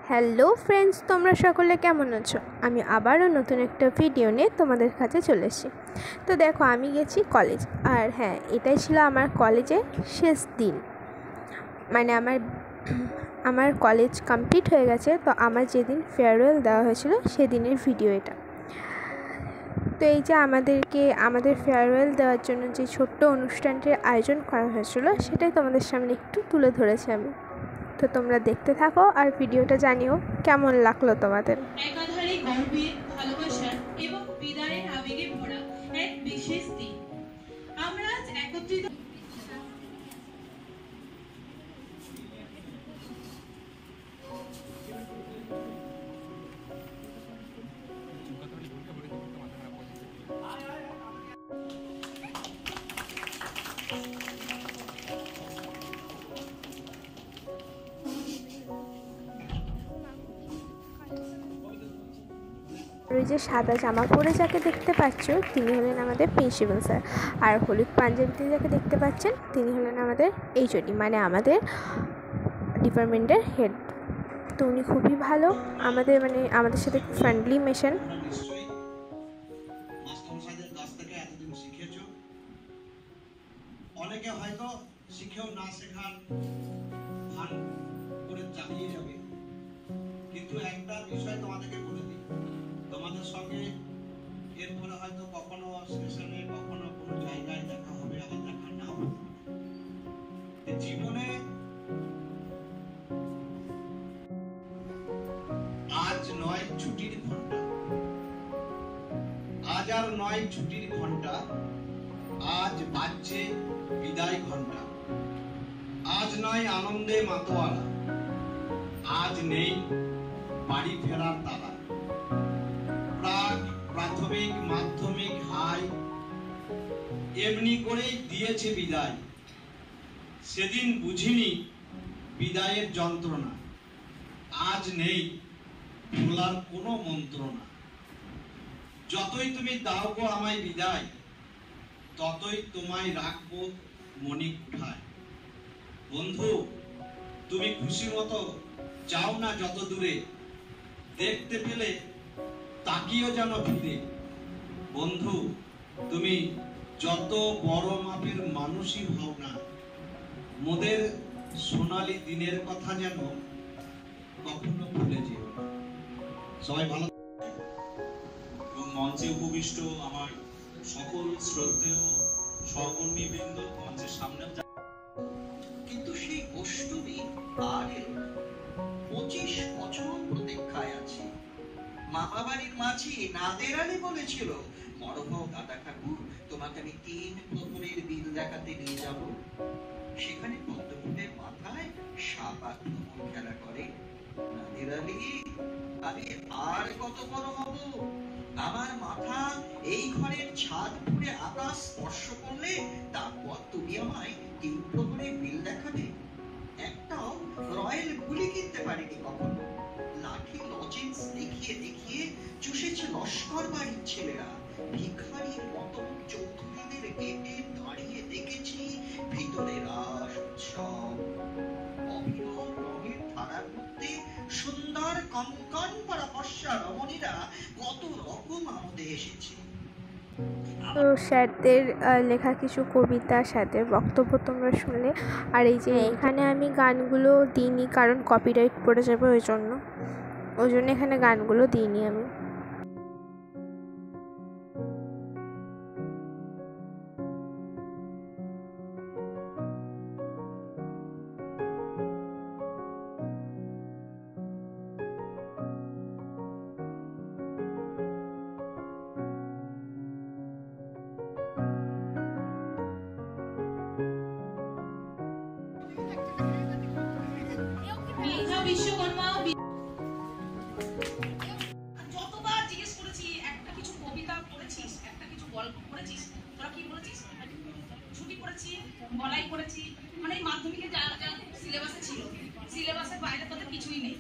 Hello friends, তোমরা সকলে কেমন আছো? আমি আবারও নতুন একটা ভিডিও নিয়ে তোমাদের কাছে চলে এসেছি। তো দেখো, আমি গেছি কলেজ, আর হ্যাঁ, এটাই ছিল আমার কলেজের শেষ দিন। মানে আমার কলেজ কমপ্লিট হয়ে গেছে। তো আমার যেদিন ফেয়ারওয়েল দেওয়া হয়েছিল সেদিনের ভিডিও এটা। তো এই যে আমাদের ফেয়ারওয়েল দেওয়ার জন্য যে ছোট্ট অনুষ্ঠানটির আয়োজন করা হয়েছিল, সেটাই তোমাদের সামনে একটু তুলে ধরেছি আমি। তো তোমরা দেখতে থাকো আর ভিডিওটা জানিও কেমন লাগলো তোমাদের। একাধারে গর্বের, ভালোবাসার এবং বিদায়ের আবেগে ভরা এক বিশেষ দিন। আমরা আজ একত্রিত ওই যে সাদা জামা পরে যাকে দেখতে পাচ্ছ, তিনি হলেন আমাদের প্রিন্সিপাল স্যার। আর হলুদ পাঞ্জাবিতে যাকে দেখতে পাচ্ছেন, তিনি হলেন আমাদের এইচওডি, মানে আমাদের ডিপার্টমেন্টের হেড। তো উনি খুবই ভালো, আমাদের সাথে ফ্রেন্ডলি মেশেন। অনেকে হয়তো শিখেও না শেখার ভান করে চালিয়ে যাবে, কিন্তু একটা বিষয় তোমাদেরকে বলে দিই, তোমাদের সঙ্গে এরপরে হয়তো কখনো স্টেশনে, কখনো কোনো জায়গায় দেখা হবে, আবার দেখা না হবে। জীবনে আজ নয় ছুটির ঘন্টা, আজ আর নয় ছুটির ঘন্টা, আজ বাজছে বিদায় ঘন্টা। আজ নয় আনন্দে মাতোয়ারা, আজ নেই বাড়ি ফেরার তারা। প্রাথমিক, মাধ্যমিক, হাই এমনি করেই দিয়েছে বিদায়। সেদিন বুঝিনি বিদায়ের যন্ত্রণা। আজ নেই ভোলার কোনো মন্ত্রণা। যতই তুমি দাও গো আমায় বিদায়, ততই তোমায় রাখবো মণিকুঠায়। বন্ধু, তুমি খুশি মতো যাও না যত দূরে, দেখতে পেলে তাকিও যেন ফিরে। বন্ধু, তুমি যত বড় মাপের মানুষই হও না, মোদের সোনালী দিনের কথা যেন কখনো ভুলে যেও না। সবাই ভালো। এবং মঞ্চে উপবিষ্ট আমার সকল শ্রদ্ধেয় সহকর্মীবৃন্দ, মঞ্চের সামনে। কিন্তু সেই অষ্টমী আর এলো না। 25 বছর প্রতীক্ষায় আছি। মামা বাড়ির মাঝি নাদের আলী বলেছিল, মরহ দাদা ঠাকুর, তোমাকে আমি 3 প্রহরের বিল দেখাতে নিয়ে যাব। সেখানে পদ্মফুলের মাথায় সাপ আক্রমণ খেলা করে। নাদের আলী, আমি আর কত বড় হব? আমার মাথা এই ঘরের ছাদ পুড়ে আকাশ স্পর্শ করলে তারপর তুমি আমায় 3 প্রহরের বিল দেখাবে? একটাও রয়্যাল গুলি কিনতে পারিনি কখনো। লাঠি লজেন্স দেখিয়ে দেখিয়ে চুষেছে লস্কর বাড়ির ছেলেরা। ভিখারির মতো চৌধুরীদের গেটে দাঁড়িয়ে দেখেছি ভিতরে রাস উৎসব। অবিরল রঙের ধারার মধ্যে সুন্দর কঙ্কন পরা বর্ষা রমণীরা কত রকম আমোদে এসেছে। তো স্যারদের লেখা কিছু কবিতা, স্যারদের বক্তব্য তোমরা শুনলে। আর এই যে এখানে আমি গানগুলো দিইনি, কারণ কপিরাইট পড়ে যাবে, ওই জন্য এখানে গানগুলো দিইনি আমি। মেধা বিশ্বকর্মা যতবার জিজ্ঞেস করেছি, একটা কিছু কবিতা পড়েছিস, একটা কিছু গল্প পড়েছিস, তোরা কি বলেছিস? ছুটি পড়েছি, বলাই পড়েছি, মানে মাধ্যমিকে যা যা সিলেবাসে ছিল, সিলেবাসের বাইরে তোদের কিছুই নেই।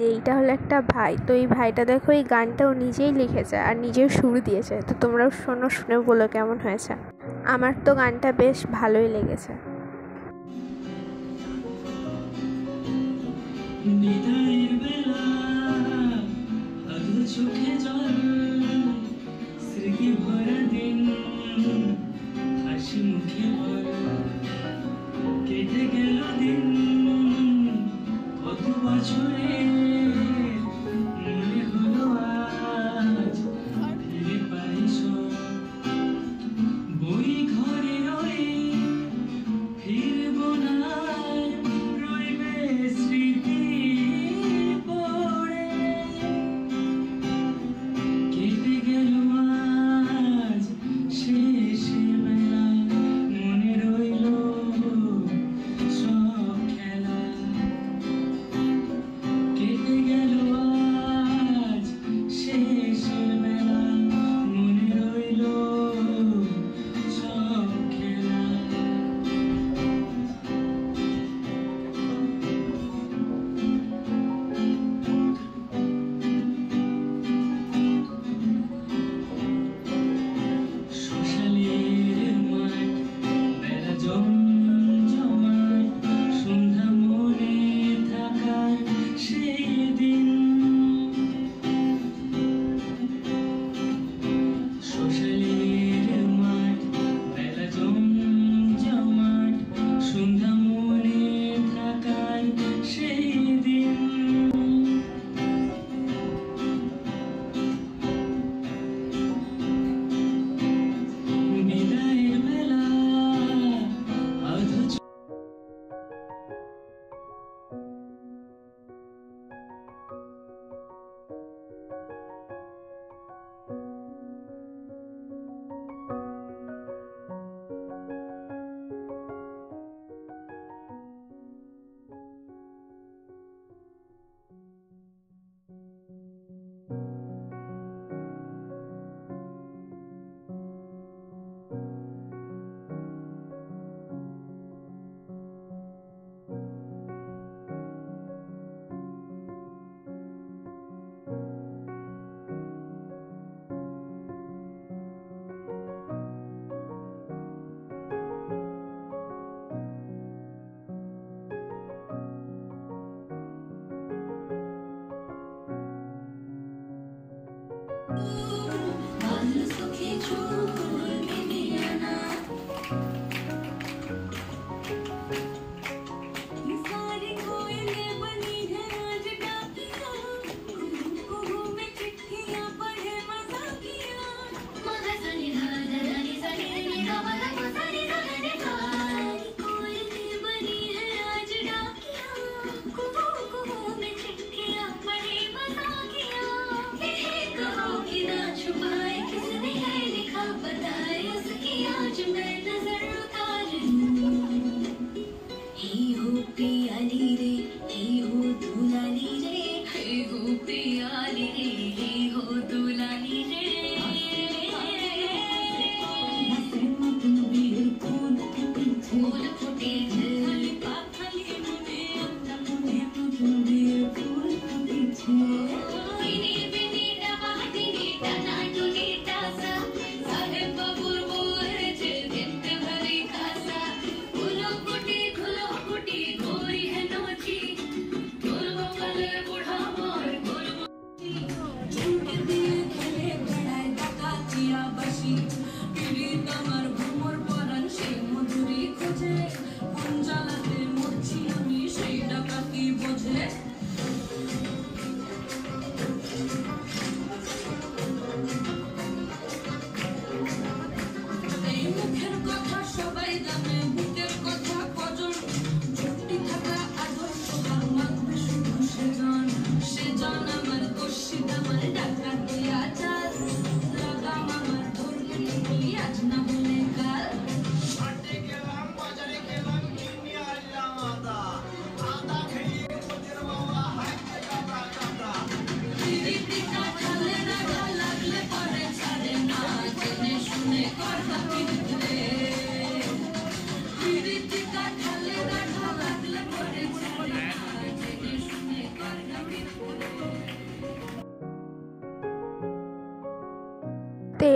এইটা হলো একটা ভাই, তো এই ভাইটা দেখো এই গানটা ও নিজেই লিখেছে আর নিজেই সুর দিয়েছে। তো তোমরাও শোনো, শুনে বলো কেমন হয়েছে। আমার তো গানটা বেশ ভালোই লেগেছে। বিদায়ের বেলা আধো চোখে জল, স্মৃতি ভরা দিন হাসি মুখে বল, কেটে গেল দিন কত বছরে, মনে হলো আজ ফিরে পাই সব। বই ঘরে রয়ে ফিরবো না, রইবে স্মৃতি পড়ে, কেটে গেল আজ শেষ বেলা, মনে রইল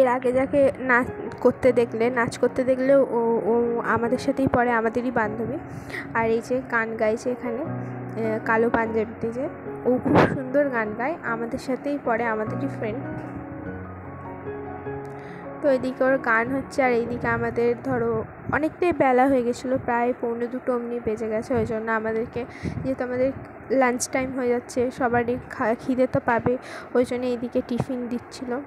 এর আগে যাকে নাচ করতে দেখলে ও আমাদের সাথেই পড়ে, আমাদেরই বান্ধবী। আর এই যে গান গাইছে এখানে কালো পাঞ্জাবিতে, যে ও খুব সুন্দর গান গায়, আমাদের সাথেই পড়ে, আমাদেরই ফ্রেন্ড। তো এদিকে ওর গান হচ্ছে, আর এইদিকে আমাদের ধরো অনেকটাই বেলা হয়ে গেছিলো, প্রায় 1:45 অমনি বেজে গেছে। ওই জন্য আমাদেরকে, যেহেতু আমাদের লাঞ্চ টাইম হয়ে যাচ্ছে, সবারই খিদে তো পাবে, ওই জন্য এইদিকে টিফিন দিচ্ছিলো।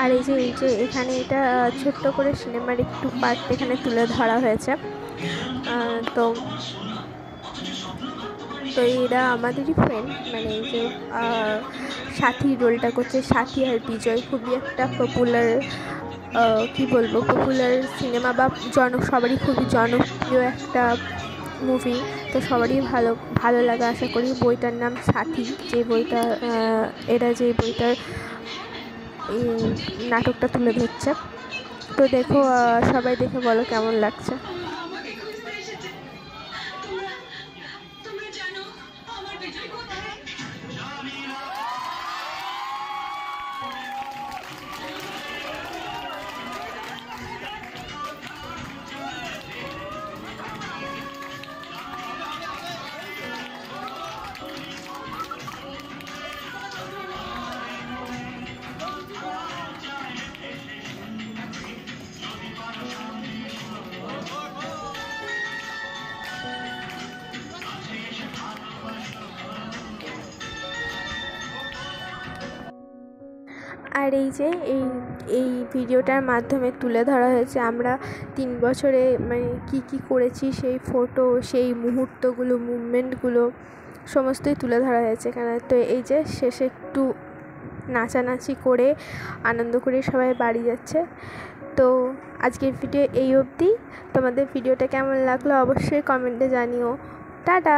আর এই যে এখানে এটা ছোট্ট করে সিনেমার একটু পার্ট এখানে তুলে ধরা হয়েছে। তো এরা আমাদেরই ফ্রেন্ড, মানে এই যে সাথী রোলটা করছে, সাথী আর বিজয় খুবই একটা পপুলার সিনেমা বা সবারই খুবই জনপ্রিয় একটা মুভি। তো সবারই ভালো লাগা আশা করি। বইটার নাম সাথী, যে বইটা এরা যে বইটার নাটকটা তুলে ধরছে। তো দেখো, সবাই দেখে বলো কেমন লাগছে। আর এই যে এই ভিডিওটার মাধ্যমে তুলে ধরা হয়েছে আমরা 3 বছরে মানে কি করেছি, সেই ফটো, সেই মুহূর্তগুলো, মুভমেন্টগুলো সমস্তই তুলে ধরা হয়েছে এখানে। তো এই যে শেষে একটু নাচানাচি করে আনন্দ করে সবাই বাড়ি যাচ্ছে। তো আজকের ভিডিও এই অবধি। তোমাদের ভিডিওটা কেমন লাগলো অবশ্যই কমেন্টে জানিও। টাটা।